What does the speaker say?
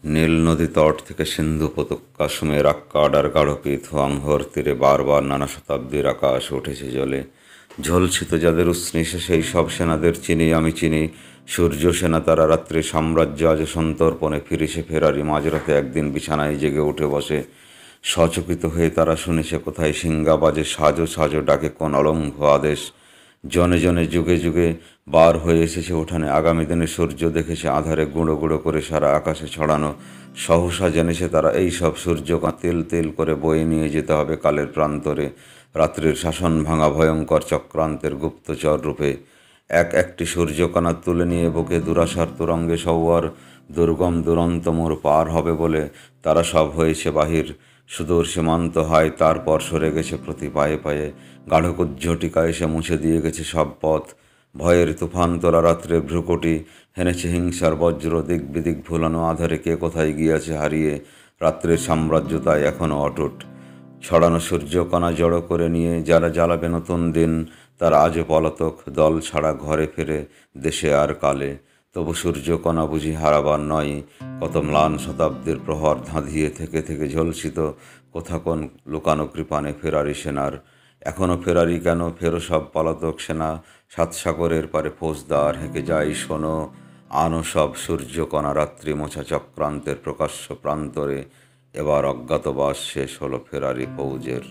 নীল নদী তট থেকে সিন্ধু উপত্যকা সুমের আক্কাড আর গাঢ়পীঠ হোয়াংহোর তীরে বারবার নানা শতাব্দীর আকাশ উঠেছে জলে। ঝলসিত যাদের উচ্ছ্বাসে সেই সব সেনাদের চিনি আমি চিনি। সূর্য সেনা তারা রাত্রে সাম্রাজ্য আজ সন্তর্পণে ফিরেছে ফেরারি মাঝরাতে একদিন বিছানায় জেগে উঠে বসে। সচকিত হয়ে তারা শুনেছে কোথায় সিঙ্গা বাজে সাজো সাজো ডাকে কোন অলঙ্ঘ আদেশ। জনে জনে যুগে যুগে বার হয়ে এসেছে উঠানে আগামী দিনে সূর্য দেখেছে আঁধারে গুঁড়ো গুঁড়ো করে সারা আকাশে ছড়ানো। সহসা জেনেছে তারা এই সব সূর্যকা তেল তেল করে বয়ে নিয়ে যেতে হবে কালের প্রান্তরে, রাত্রির শাসন ভাঙা ভয়ঙ্কর চক্রান্তের গুপ্তচর রূপে। এক একটি সূর্যকণা তুলে নিয়ে বুকে দুরাশার তুরঙ্গে সৌয়ার দুর্গম দুরন্ত মোড় পার হবে বলে তারা সব হয়েছে বাহির। সুদূর সীমান্ত হয় তারপর সরে গেছে প্রতি পায়ে পায়ে। গাঢ়কুজ্ঝটিকা এসে মুছে দিয়ে গেছে সব পথ। ভয়ের তুফান তোলা রাত্রে ভ্রুকুটি হেনেছে হিংসার বজ্র দিক বিদিক ভুলানো আধারে কে কোথায় গিয়াছে হারিয়ে। রাত্রের সাম্রাজ্য তাই এখনও অটুট। ছড়ানো সূর্যকণা জড়ো করে নিয়ে যারা জ্বালাবে নতুন দিন, তারা আজও পলাতক দল ছাড়া ঘরে ফেরে দেশে আর কালে। তবু সূর্যকণা বুঝি হারাবার নয়, কত ম্লান শতাব্দীর প্রহর ধাঁধিয়ে থেকে থেকে ঝলসিত কোথা কোন লুকানো কৃপানে ফেরারি সেনার। এখনও ফেরারি কেন, ফেরো সব পলাতক সেনা। সাত সাগরের পারে ফৌজদার হেঁকে যাই শোনো, আনো সব সূর্যকণা রাত্রি মোছা চক্রান্তের প্রকাশ্য প্রান্তরে। এবার অজ্ঞাতবাস শেষ হলো ফেরারি ফৌজের।